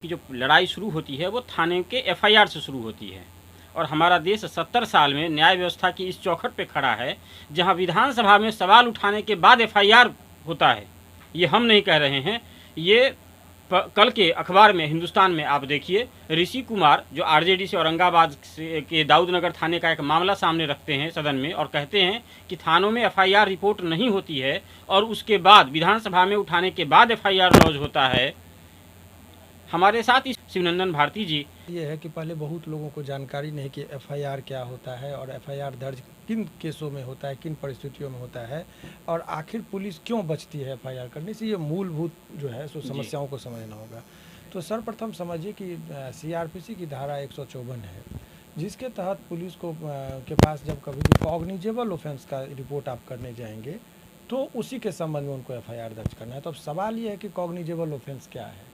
की जो लड़ाई शुरू होती है वो थाने के एफआईआर से शुरू होती है। और हमारा देश 70 साल में न्याय व्यवस्था की इस चौखट पे खड़ा है जहां विधानसभा में सवाल उठाने के बाद एफआईआर होता है। ये हम नहीं कह रहे हैं, ये कल के अखबार में हिंदुस्तान में आप देखिए, ऋषि कुमार जो आरजेडी से औरंगाबाद से के दाऊदनगर थाने का एक मामला सामने रखते हैं सदन में और कहते हैं कि थानों में एफआईआर रिपोर्ट नहीं होती है और उसके बाद विधानसभा में उठाने के बाद एफआईआर लॉन्च होता है। हमारे साथ ही शिवनंदन भारती जी। ये है कि पहले बहुत लोगों को जानकारी नहीं कि एफआईआर क्या होता है और एफआईआर दर्ज किन केसों में होता है, किन परिस्थितियों में होता है और आखिर पुलिस क्यों बचती है एफआईआर करने से। ये मूलभूत जो है सो समस्याओं को समझना होगा। तो सर्वप्रथम समझिए कि सीआरपीसी की धारा 154 है, जिसके तहत पुलिस को के पास जब कभी भी कॉग्निजेबल ऑफेंस का रिपोर्ट आप करने जाएंगे तो उसी के संबंध में उनको एफआईआर दर्ज करना है। तो अब सवाल ये है कि कॉग्निजेबल ऑफेंस क्या है।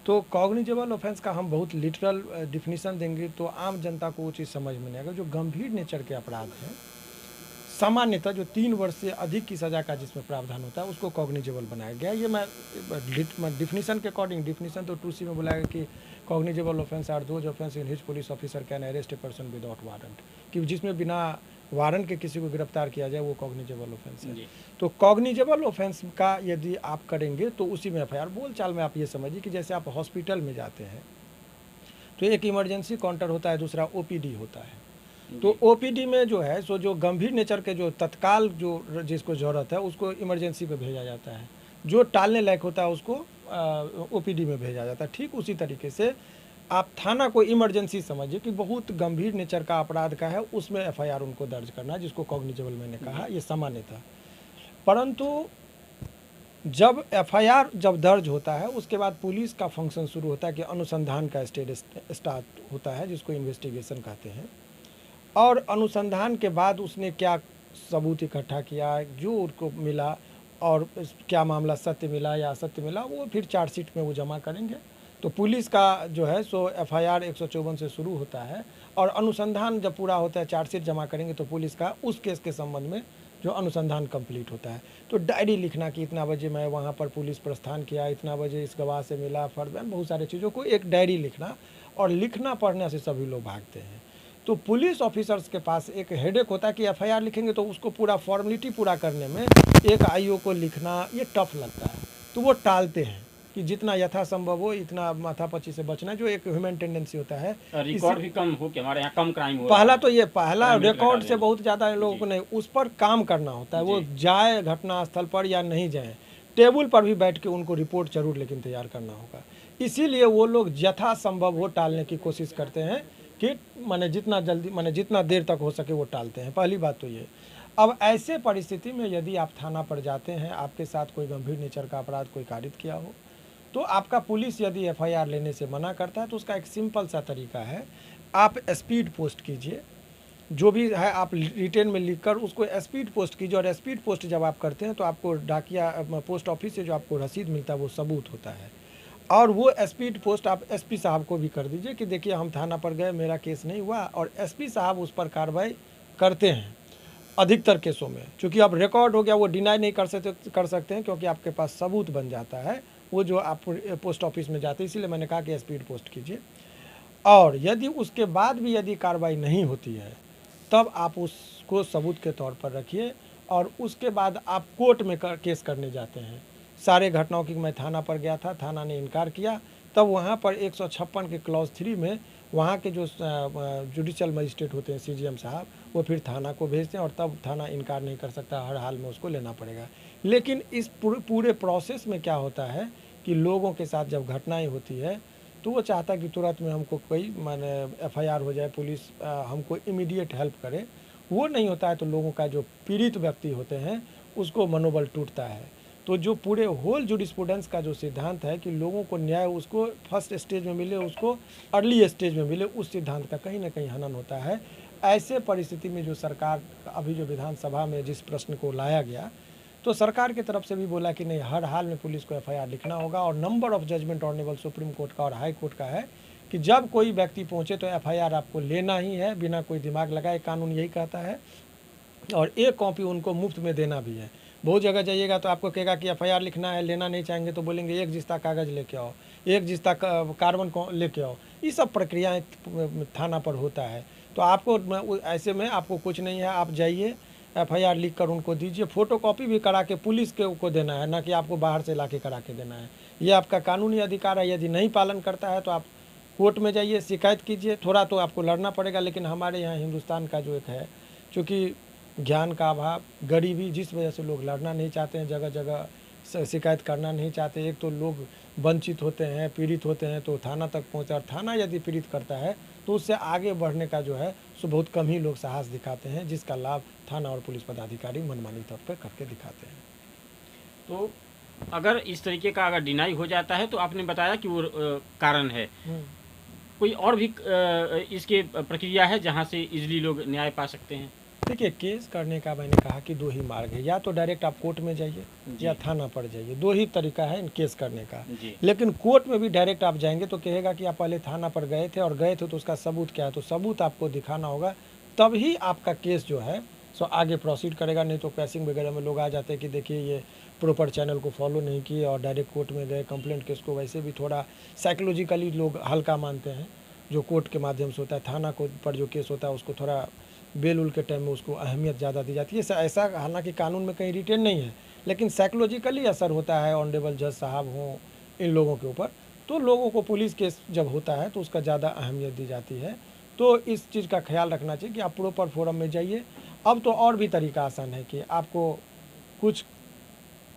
तो कॉग्निजेबल ऑफेंस का हम बहुत लिटरल डिफिनीसन देंगे तो आम जनता को वो चीज़ समझ में नहीं आएगा। जो गंभीर नेचर के अपराध हैं, सामान्यतः जो 3 वर्ष से अधिक की सज़ा का जिसमें प्रावधान होता है उसको कॉग्निजेबल बनाया गया। ये मैं डिफिनीसन के अकॉर्डिंग, डिफिनीसन तो 2C में बोला गया कि cognizable offence are those offence in which police officer can arrest a person without warrant, कि जिसमें बिना वारंट के किसी को गिरफ्तार किया जाए वो कॉग्निजेबल ऑफेंस है। तो कॉग्निजेबल ऑफेंस का यदि आप करेंगे तो उसी में एफआईआर। बोल चाल में आप ये समझिए कि जैसे आप हॉस्पिटल में जाते हैं तो एक इमरजेंसी काउंटर होता है, दूसरा ओपीडी होता है। तो ओपीडी में जो है सो जो गंभीर नेचर के जो तत्काल जो जिसको ज़रूरत है उसको इमरजेंसी में भेजा जाता है, जो टालने लायक होता है उसको ओपीडी में भेजा जाता है। ठीक उसी तरीके से आप थाना को इमरजेंसी समझिए कि बहुत गंभीर नेचर का अपराध का है, उसमें एफआईआर उनको दर्ज करना है, जिसको कॉग्निजेबल मैंने कहा, ये सामान्य था। परंतु जब एफआईआर जब दर्ज होता है उसके बाद पुलिस का फंक्शन शुरू होता है कि अनुसंधान का स्टेज स्टार्ट होता है, जिसको इन्वेस्टिगेशन कहते हैं। और अनुसंधान के बाद उसने क्या सबूत इकट्ठा किया, जो उसको मिला और क्या मामला सत्य मिला या असत्य मिला, वो फिर चार्जशीट में वो जमा करेंगे। तो पुलिस का जो है सो एफआईआर 154 से शुरू होता है और अनुसंधान जब पूरा होता है, चार्जशीट जमा करेंगे तो पुलिस का उस केस के संबंध में जो अनुसंधान कंप्लीट होता है। तो डायरी लिखना कि इतना बजे मैं वहाँ पर पुलिस प्रस्थान किया, इतना बजे इस गवाह से मिला, फर्दर बहुत सारी चीज़ों को एक डायरी लिखना, और लिखना पढ़ने से सभी लोग भागते हैं। तो पुलिस ऑफिसर्स के पास एक हेडेक होता है कि एफआईआर लिखेंगे तो उसको पूरा फॉर्मेलिटी पूरा करने में एक आईओ को लिखना ये टफ लगता है, तो वो टालते हैं कि जितना यथासंभव हो इतना माथापच्ची से बचना, जो एक ह्यूमन टेंडेंसी होता है। रिकॉर्ड भी कम हो कि हमारे यहाँ कम क्राइम हो। पहला तो ये पहला रिकॉर्ड से बहुत ज़्यादा लोगों को नहीं, उस पर काम करना होता है। वो जाए घटना स्थल पर या नहीं जाए, टेबल पर भी बैठ के उनको रिपोर्ट जरूर लेकिन तैयार करना होगा। इसीलिए वो लोग यथासंभव हो टालने की कोशिश करते हैं कि माने जितना जल्दी, माने जितना देर तक हो सके वो टालते हैं। पहली बात तो ये। अब ऐसे परिस्थिति में यदि आप थाना पर जाते हैं, आपके साथ कोई गंभीर नेचर का अपराध कोई कारित किया हो, तो आपका पुलिस यदि एफआईआर लेने से मना करता है तो उसका एक सिंपल सा तरीका है, आप स्पीड पोस्ट कीजिए। जो भी है आप रिटेन में लिखकर उसको स्पीड पोस्ट कीजिए, और स्पीड पोस्ट जब आप करते हैं तो आपको डाकिया पोस्ट ऑफिस से जो आपको रसीद मिलता है वो सबूत होता है। और वो स्पीड पोस्ट आप एसपी साहब को भी कर दीजिए कि देखिए हम थाना पर गए, मेरा केस नहीं हुआ, और एसपी साहब उस पर कार्रवाई करते हैं अधिकतर केसों में। चूँकि अब रिकॉर्ड हो गया, वो डिनाई नहीं कर सकते हैं क्योंकि आपके पास सबूत बन जाता है वो जो आप पोस्ट ऑफिस में जाते हैं। इसीलिए मैंने कहा कि स्पीड पोस्ट कीजिए। और यदि उसके बाद भी यदि कार्रवाई नहीं होती है तब आप उसको सबूत के तौर पर रखिए, और उसके बाद आप कोर्ट में केस करने जाते हैं। सारे घटनाओं की मैं थाना पर गया था, थाना ने इनकार किया, तब वहाँ पर 156 के क्लॉज 3 में वहाँ के जो जुडिशियल मजिस्ट्रेट होते हैं सीजीएम साहब, वो फिर थाना को भेजते हैं और तब थाना इनकार नहीं कर सकता, हर हाल में उसको लेना पड़ेगा। लेकिन इस पूरे प्रोसेस में क्या होता है कि लोगों के साथ जब घटनाएँ होती है तो वो चाहता है कि तुरंत में हमको कोई माने एफआईआर हो जाए, पुलिस हमको इमीडिएट हेल्प करे। वो नहीं होता है तो लोगों का जो पीड़ित व्यक्ति होते हैं उसको मनोबल टूटता है। तो जो पूरे होल जुडिस्प्रूडेंस का जो सिद्धांत है कि लोगों को न्याय उसको फर्स्ट स्टेज में मिले, उसको अर्ली स्टेज में मिले, उस सिद्धांत का कहीं ना कहीं हनन होता है। ऐसे परिस्थिति में जो सरकार अभी जो विधानसभा में जिस प्रश्न को लाया गया, तो सरकार की तरफ से भी बोला कि नहीं, हर हाल में पुलिस को एफआईआर लिखना होगा। और number of judgement honourable Supreme Court का और हाई कोर्ट का है कि जब कोई व्यक्ति पहुंचे तो एफआईआर आपको लेना ही है, बिना कोई दिमाग लगाए, कानून यही कहता है। और एक कॉपी उनको मुफ्त में देना भी है। बहुत जगह जाइएगा तो आपको कहेगा कि एफआईआर लिखना है, लेना नहीं चाहेंगे तो बोलेंगे एक जिस्ता कागज़ लेके आओ, एक जिस्ता कार्बन को लेके आओ। ये सब प्रक्रियाएँ थाना पर होता है। तो आपको ऐसे में आपको कुछ नहीं है, आप जाइए एफआईआर लिख कर उनको दीजिए, फ़ोटोकॉपी भी करा के पुलिस के को देना है, ना कि आपको बाहर से लाके करा के देना है। ये आपका कानूनी अधिकार है। यदि नहीं पालन करता है तो आप कोर्ट में जाइए, शिकायत कीजिए। थोड़ा तो आपको लड़ना पड़ेगा, लेकिन हमारे यहाँ हिंदुस्तान का जो एक है, चूँकि ज्ञान का अभाव, गरीबी, जिस वजह से लोग लड़ना नहीं चाहते हैं, जगह जगह शिकायत करना नहीं चाहते। एक तो लोग वंचित होते हैं, पीड़ित होते हैं, तो थाना तक पहुँचे, और थाना यदि पीड़ित करता है तो उससे आगे बढ़ने का जो है सो बहुत कम ही लोग साहस दिखाते हैं, जिसका लाभ थाना और पुलिस पदाधिकारी मनमानी तौर पर करके दिखाते हैं। तो अगर इस तरीके का अगर डिनाई हो जाता है, तो आपने बताया कि वो कारण है, कोई और भी इसके प्रक्रिया है जहाँ से इजीली लोग न्याय पा सकते हैं? देखिए, केस करने का मैंने कहा कि दो ही मार्ग है, या तो डायरेक्ट आप कोर्ट में जाइए या थाना पर जाइए, दो ही तरीका है इन केस करने का। लेकिन कोर्ट में भी डायरेक्ट आप जाएंगे तो कहेगा कि आप पहले थाना पर गए थे, और गए थे तो उसका सबूत क्या है, तो सबूत आपको दिखाना होगा, तभी आपका केस जो है सो आगे प्रोसीड करेगा। नहीं तो कैसिंग वगैरह में लोग आ जाते हैं कि देखिए ये प्रॉपर चैनल को फॉलो नहीं किए और डायरेक्ट कोर्ट में गए। कंप्लेंट केस को वैसे भी थोड़ा साइकोलॉजिकली लोग हल्का मानते हैं, जो कोर्ट के माध्यम से होता है। थाना को पर जो केस होता है उसको थोड़ा बेल उल के टाइम में उसको अहमियत ज़्यादा दी जाती है। ऐसा हालांकि कानून में कहीं रिटेन नहीं है, लेकिन साइकोलॉजिकली असर होता है ऑनरेबल जज साहब हों इन लोगों के ऊपर। तो लोगों को पुलिस केस जब होता है तो उसका ज़्यादा अहमियत दी जाती है। तो इस चीज़ का ख्याल रखना चाहिए कि आप प्रॉपर फोरम में जाइए। अब तो और भी तरीका आसान है कि आपको कुछ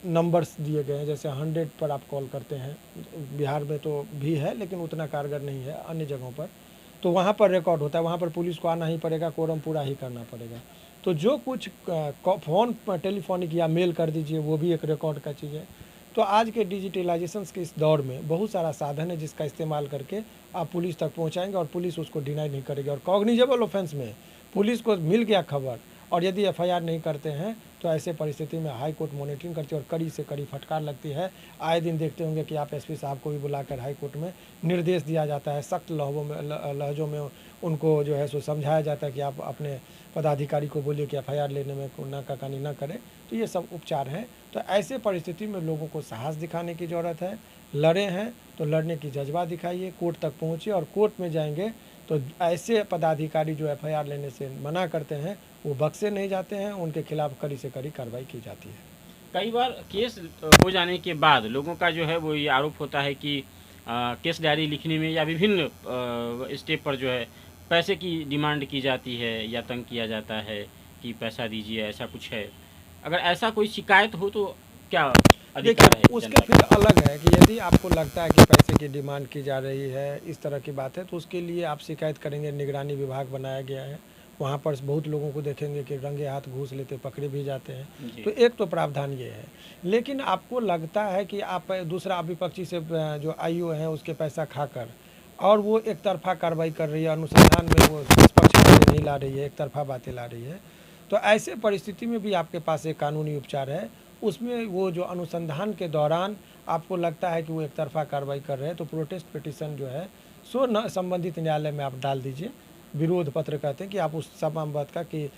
नंबर्स दिए गए हैं, जैसे 100 पर आप कॉल करते हैं, बिहार में तो भी है लेकिन उतना कारगर नहीं है अन्य जगहों पर, तो वहाँ पर रिकॉर्ड होता है। वहाँ पर पुलिस को आना ही पड़ेगा, कोरम पूरा ही करना पड़ेगा। तो जो कुछ फ़ोन टेलीफोनिक या मेल कर दीजिए, वो भी एक रिकॉर्ड का चीज़ है। तो आज के डिजिटलाइजेशन के इस दौर में बहुत सारा साधन है जिसका इस्तेमाल करके आप पुलिस तक पहुँचाएँगे और पुलिस उसको डिनाई नहीं करेगी। और कॉग्निजेबल ऑफेंस में पुलिस को मिल गया खबर और यदि एफआईआर नहीं करते हैं तो ऐसे परिस्थिति में हाई कोर्ट मॉनिटरिंग करती है और कड़ी से कड़ी फटकार लगती है। आए दिन देखते होंगे कि आप एसपी साहब को भी बुलाकर हाई कोर्ट में निर्देश दिया जाता है, सख्त लहजों में उनको जो है सो समझाया जाता है कि आप अपने पदाधिकारी को बोलिए कि एफआईआर लेने में नाकानी न करें। तो ये सब उपचार हैं। तो ऐसे परिस्थिति में लोगों को साहस दिखाने की ज़रूरत है। लड़े हैं तो लड़ने की जज्बा दिखाइए, कोर्ट तक पहुँचिए, और कोर्ट में जाएंगे तो ऐसे पदाधिकारी जो एफआईआर लेने से मना करते हैं वो बख्शे नहीं जाते हैं, उनके खिलाफ कड़ी से कड़ी कार्रवाई की जाती है। कई बार केस हो जाने के बाद लोगों का जो है वो ये आरोप होता है कि केस डायरी लिखने में या विभिन्न स्टेप पर जो है पैसे की डिमांड की जाती है या तंग किया जाता है कि पैसा दीजिए, ऐसा कुछ है। अगर ऐसा कोई शिकायत हो तो क्या अधिकार है? उसके फिर अलग है कि यदि आपको लगता है कि पैसे की डिमांड की जा रही है, इस तरह की बात है, तो उसके लिए आप शिकायत करेंगे। निगरानी विभाग बनाया गया है, वहाँ पर बहुत लोगों को देखेंगे कि रंगे हाथ घूस लेते पकड़े भी जाते हैं। तो एक तो प्रावधान ये है। लेकिन आपको लगता है कि आप दूसरा विपक्षी से जो आईओ है उसके पैसा खाकर और वो एक तरफा कार्रवाई कर रही है, अनुसंधान में वो निष्पक्ष बातें नहीं ला रही है, एक तरफा बातें ला रही है, तो ऐसे परिस्थिति में भी आपके पास एक कानूनी उपचार है। उसमें वो जो अनुसंधान के दौरान आपको लगता है कि वो एक तरफा कार्रवाई कर रहे हैं तो प्रोटेस्ट पिटीशन जो है सो न संबंधित न्यायालय में आप डाल दीजिए। विरोध पत्र कहते हैं कि आप उस समामत का कि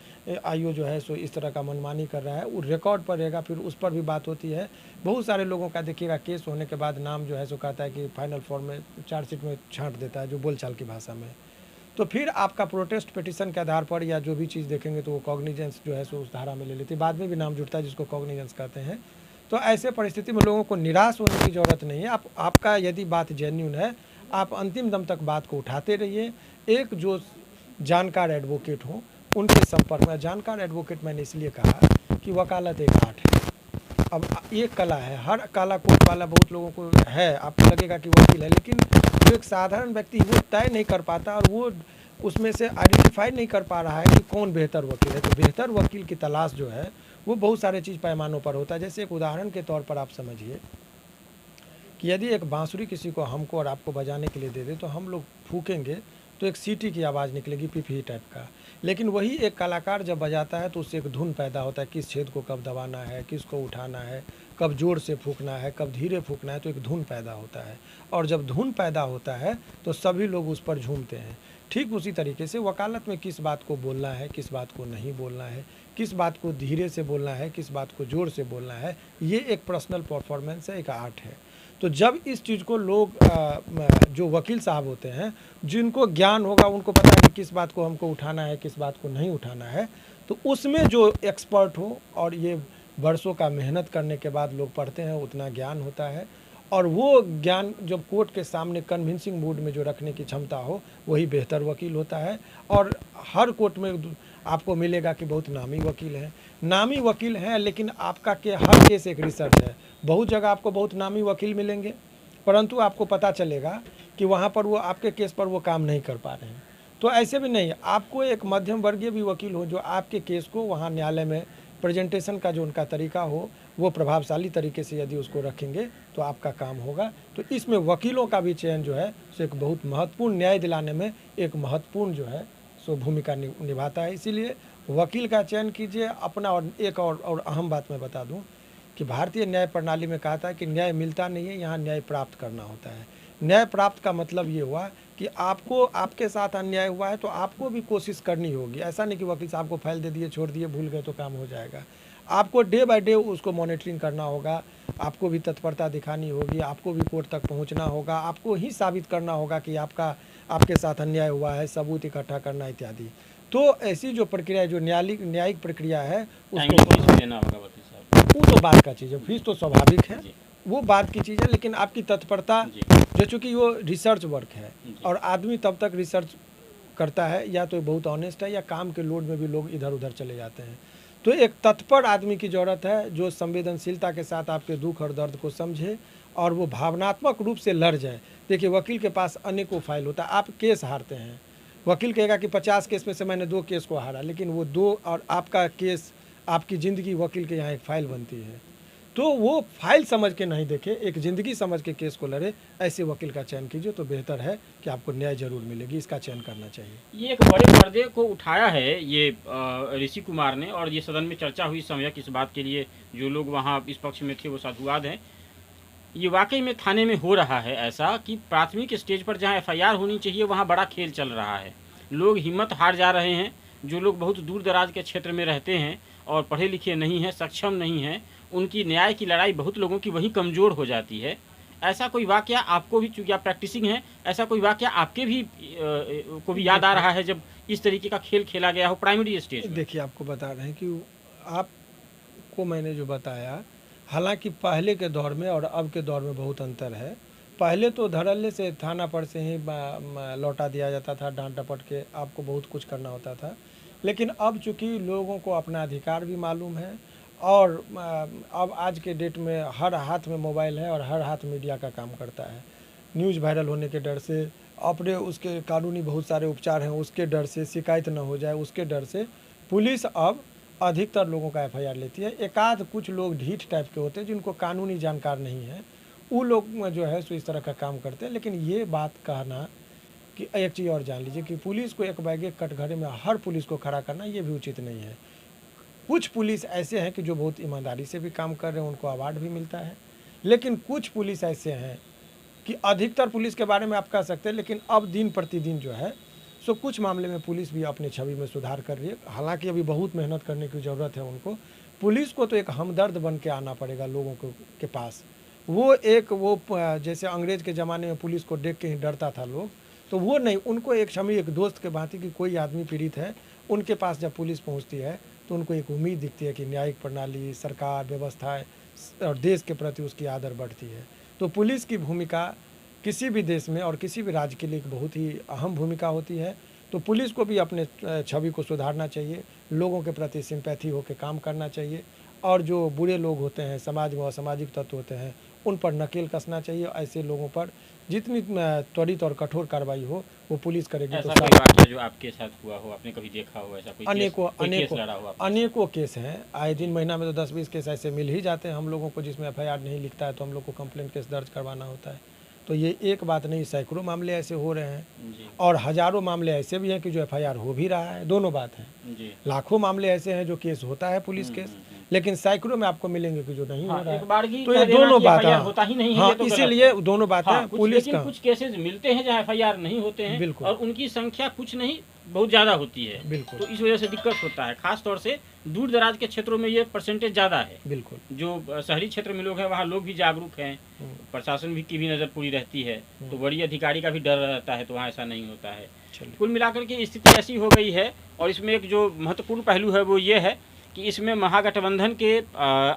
आईओ जो है सो इस तरह का मनमानी कर रहा है, वो रिकॉर्ड पर रहेगा, फिर उस पर भी बात होती है। बहुत सारे लोगों का देखिएगा केस होने के बाद नाम जो है सो कहता है कि फाइनल फॉर्म में चार्जशीट में छांट देता है, जो बोलचाल की भाषा में। तो फिर आपका प्रोटेस्ट पिटीशन के आधार पर या जो भी चीज़ देखेंगे तो वो कॉग्निजेंस जो है सो उस धारा में ले लेती है, बाद में भी नाम जुड़ता है जिसको कॉग्निजेंस कहते हैं। तो ऐसे परिस्थिति में लोगों को निराश होने की ज़रूरत नहीं है। आपका यदि बात जेन्युइन है, आप अंतिम दम तक बात को उठाते रहिए। एक जो जानकार एडवोकेट हो उनके संपर्क में, जानकार एडवोकेट मैंने इसलिए कहा कि वकालत एक आर्ट है। अब ये कला है, हर काला कोट वाला बहुत लोगों को है, आपको लगेगा कि वकील है, लेकिन जो एक साधारण व्यक्ति वो तय नहीं कर पाता और वो उसमें से आइडेंटिफाई नहीं कर पा रहा है कि कौन बेहतर वकील है। तो बेहतर वकील की तलाश जो है वो बहुत सारे चीज़ पैमानों पर होता है। जैसे एक उदाहरण के तौर पर आप समझिए कि यदि एक बांसुरी किसी को हमको और आपको बजाने के लिए दे दे तो हम लोग फूकेंगे तो एक सीटी की आवाज़ निकलेगी, पिपही टाइप का। लेकिन वही एक कलाकार जब बजाता है तो उससे एक धुन पैदा होता है, किस छेद को कब दबाना है, किसको उठाना है, कब जोर से फूकना है, कब धीरे फूकना है, तो एक धुन पैदा होता है। और जब धुन पैदा होता है तो सभी लोग उस पर झूमते हैं। ठीक उसी तरीके से वकालत में किस बात को बोलना है, किस बात को नहीं बोलना है, किस बात को धीरे से बोलना है, किस बात को जोर से बोलना है, ये एक पर्सनल परफॉर्मेंस है, एक आर्ट है। तो जब इस चीज़ को लोग जो वकील साहब होते हैं, जिनको ज्ञान होगा, उनको पता है कि किस बात को हमको उठाना है, किस बात को नहीं उठाना है, तो उसमें जो एक्सपर्ट हो, और ये बरसों का मेहनत करने के बाद लोग पढ़ते हैं, उतना ज्ञान होता है, और वो ज्ञान जब कोर्ट के सामने कन्विंसिंग मूड में जो रखने की क्षमता हो, वही बेहतर वकील होता है। और हर कोर्ट में आपको मिलेगा कि बहुत नामी वकील हैं, नामी वकील हैं, लेकिन आपका के हर केस एक रिसर्च है। बहुत जगह आपको बहुत नामी वकील मिलेंगे, परंतु आपको पता चलेगा कि वहाँ पर वो आपके केस पर वो काम नहीं कर पा रहे हैं। तो ऐसे भी नहीं, आपको एक मध्यम वर्गीय भी वकील हो जो आपके केस को वहाँ न्यायालय में प्रेजेंटेशन का जो उनका तरीका हो, वो प्रभावशाली तरीके से यदि उसको रखेंगे तो आपका काम होगा। तो इसमें वकीलों का भी चयन जो है सो एक बहुत महत्वपूर्ण, न्याय दिलाने में एक महत्वपूर्ण जो है सो भूमिका निभाता है। इसीलिए वकील का चयन कीजिए अपना। और एक और अहम बात मैं बता दूं कि भारतीय न्याय प्रणाली में कहा था कि न्याय मिलता नहीं है, यहाँ न्याय प्राप्त करना होता है। न्याय प्राप्त का मतलब ये हुआ कि आपको, आपके साथ अन्याय हुआ है तो आपको भी कोशिश करनी होगी। ऐसा नहीं कि वकील साहब को फाइल दे दिए, छोड़ दिए, भूल गए तो काम हो जाएगा। आपको डे बाय डे उसको मॉनिटरिंग करना होगा, आपको भी तत्परता दिखानी होगी, आपको भी कोर्ट तक पहुंचना होगा, आपको ही साबित करना होगा कि आपके साथ अन्याय हुआ है, सबूत इकट्ठा करना इत्यादि। तो ऐसी जो प्रक्रिया, जो न्यायिक प्रक्रिया है, उसको फीस देना होगा वकील साहब। वो तो बात का चीज़ है, फीस तो स्वाभाविक है, वो बात की चीज़ है, लेकिन आपकी तत्परता, जो चूँकि वो रिसर्च वर्क है, और आदमी तब तक रिसर्च करता है या तो बहुत ऑनेस्ट है, या काम के लोड में भी लोग इधर उधर चले जाते हैं। तो एक तत्पर आदमी की ज़रूरत है जो संवेदनशीलता के साथ आपके दुख और दर्द को समझे और वो भावनात्मक रूप से लड़ जाए। देखिए, वकील के पास अनेकों फाइल होता है, आप केस हारते हैं, वकील कहेगा कि 50 केस में से मैंने 2 केस को हारा, लेकिन वो 2 और आपका केस, आपकी ज़िंदगी वकील के यहाँ एक फ़ाइल बनती है। तो वो फाइल समझ के नहीं देखे, एक ज़िंदगी समझ के केस को लड़े, ऐसे वकील का चयन कीजिए तो बेहतर है कि आपको न्याय जरूर मिलेगी। इसका चयन करना चाहिए। ये एक बड़े पर्दे को उठाया है ये ऋषि कुमार ने, और ये सदन में चर्चा हुई सम्यक इस बात के लिए, जो लोग वहाँ इस पक्ष में थे वो साधुवाद हैं। ये वाकई में थाने में हो रहा है ऐसा कि प्राथमिक स्टेज पर जहाँ एफआईआर होनी चाहिए वहाँ बड़ा खेल चल रहा है। लोग हिम्मत हार जा रहे हैं। जो लोग बहुत दूर दराज के क्षेत्र में रहते हैं और पढ़े लिखे नहीं हैं, सक्षम नहीं हैं, उनकी न्याय की लड़ाई बहुत लोगों की वहीं कमज़ोर हो जाती है। ऐसा कोई वाक़या आपको भी, चूँकि आप प्रैक्टिसिंग हैं, ऐसा कोई वाक़या आपके भी को भी याद आ रहा है जब इस तरीके का खेल खेला गया हो प्राइमरी स्टेज में? देखिए, आपको बता रहे हैं कि आपको मैंने जो बताया, हालांकि पहले के दौर में और अब के दौर में बहुत अंतर है। पहले तो धड़ल्ले से थाना पर से ही लौटा दिया जाता था, डांट डपट के आपको बहुत कुछ करना होता था। लेकिन अब चूँकि लोगों को अपना अधिकार भी मालूम है, और अब आज के डेट में हर हाथ में मोबाइल है और हर हाथ मीडिया का काम करता है। न्यूज़ वायरल होने के डर से, अपने उसके कानूनी बहुत सारे उपचार हैं उसके डर से, शिकायत न हो जाए उसके डर से, पुलिस अब अधिकतर लोगों का एफआईआर लेती है। एकाध कुछ लोग ढीठ टाइप के होते हैं जिनको कानूनी जानकार नहीं है, वो लोग जो है सो इस तरह का काम करते हैं। लेकिन ये बात कहना कि एक चीज़ और जान लीजिए कि पुलिस को एक बैगे कटघरे में हर पुलिस को खड़ा करना, ये भी उचित नहीं है। कुछ पुलिस ऐसे हैं कि जो बहुत ईमानदारी से भी काम कर रहे हैं, उनको अवार्ड भी मिलता है। लेकिन कुछ पुलिस ऐसे हैं कि अधिकतर पुलिस के बारे में आप कह सकते हैं, लेकिन अब दिन प्रतिदिन जो है सो कुछ मामले में पुलिस भी अपनी छवि में सुधार कर रही है। हालांकि अभी बहुत मेहनत करने की ज़रूरत है उनको। पुलिस को तो एक हमदर्द बन के आना पड़ेगा लोगों के पास। वो जैसे अंग्रेज़ के ज़माने में पुलिस को देख के ही डरता था लोग, तो वो नहीं, उनको एक छवि, एक दोस्त के भांति कि कोई आदमी पीड़ित है, उनके पास जब पुलिस पहुँचती है तो उनको एक उम्मीद दिखती है कि न्यायिक प्रणाली, सरकार, व्यवस्था और देश के प्रति उसकी आदर बढ़ती है। तो पुलिस की भूमिका किसी भी देश में और किसी भी राज्य के लिए एक बहुत ही अहम भूमिका होती है। तो पुलिस को भी अपने छवि को सुधारना चाहिए, लोगों के प्रति सिंपैथी होकर काम करना चाहिए, और जो बुरे लोग होते हैं, समाज में असामाजिक तत्व होते हैं, उन पर नकेल कसना चाहिए। ऐसे लोगों पर जितनी त्वरित और कठोर कार्रवाई हो वो पुलिस करेगी। ऐसा कोई वाक़या जो आपके साथ हुआ हो, आपने कभी देखा हो, ऐसा कोई केस लड़ा हो? अनेकों केस हैं। आए दिन महीना में तो 10-20 केस ऐसे मिल ही जाते हैं हम लोगों को, जिसमें एफआईआर नहीं लिखता है तो हम लोग को कंप्लेंट केस दर्ज करवाना होता है। तो ये एक बात नहीं, सैकड़ों मामले ऐसे हो रहे हैं, और हज़ारों मामले ऐसे भी हैं कि जो एफआईआर हो भी रहा है। दोनों बात है। लाखों मामले ऐसे हैं जो केस होता है पुलिस केस, लेकिन सैकड़ों में आपको मिलेंगे कि जो नहीं हो रहा एक है। बार की तो ये कह देना दोनों कि बात FIR हाँ, होता ही नहीं है, हाँ ये तो गलत इसीलिए है। दोनों बात हाँ, है कुछ पुलिस लेकिन का कुछ केसेस मिलते हैं जहाँ FIR नहीं होते हैं बिल्कुल। और उनकी संख्या कुछ नहीं बहुत ज़्यादा होती है, बिल्कुल। तो इस वजह से दिक्कत होता है। खास तौर से दूर दराज के क्षेत्रों में ये परसेंटेज ज़्यादा है। बिल्कुल। जो शहरी क्षेत्र में लोग हैं वहाँ लोग भी जागरूक हैं, प्रशासन भी की भी नज़र पूरी रहती है, तो बड़ी अधिकारी का भी डर रहता है, तो वहाँ ऐसा नहीं होता है। कुल मिलाकर के स्थिति ऐसी हो गई है। और इसमें एक जो महत्वपूर्ण पहलू है वो ये है कि इसमें महागठबंधन के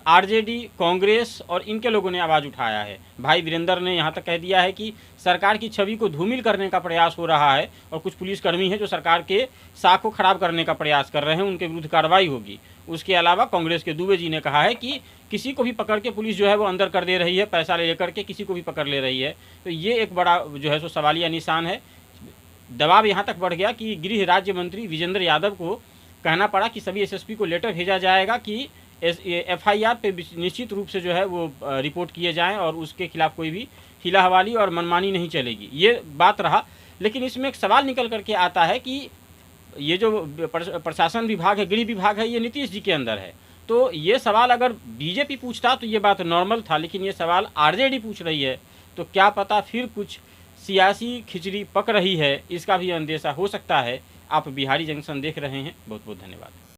आरजेडी, कांग्रेस और इनके लोगों ने आवाज़ उठाया है। भाई वीरेंद्र ने यहाँ तक कह दिया है कि सरकार की छवि को धूमिल करने का प्रयास हो रहा है और कुछ पुलिसकर्मी हैं जो सरकार के साख को खराब करने का प्रयास कर रहे हैं, उनके विरुद्ध कार्रवाई होगी। उसके अलावा कांग्रेस के दुबे जी ने कहा है कि किसी को भी पकड़ के पुलिस जो है वो अंदर कर दे रही है, पैसा ले करके किसी को भी पकड़ ले रही है। तो ये एक बड़ा जो है सो सवालिया निशान है। दबाव यहाँ तक बढ़ गया कि गृह राज्य मंत्री विजेंद्र यादव को कहना पड़ा कि सभी एसएसपी को लेटर भेजा जाएगा कि FIR पे निश्चित रूप से जो है वो रिपोर्ट किए जाएं और उसके खिलाफ कोई भी हिला हवाली और मनमानी नहीं चलेगी। ये बात रहा। लेकिन इसमें एक सवाल निकल करके आता है कि ये जो प्रशासन विभाग है, गृह विभाग है, ये नीतीश जी के अंदर है। तो ये सवाल अगर बीजेपी पूछता तो ये बात नॉर्मल था, लेकिन ये सवाल आरजेडी पूछ रही है, तो क्या पता फिर कुछ सियासी खिचड़ी पक रही है, इसका भी अंदेशा हो सकता है। आप बिहारी जंक्शन देख रहे हैं। बहुत बहुत धन्यवाद।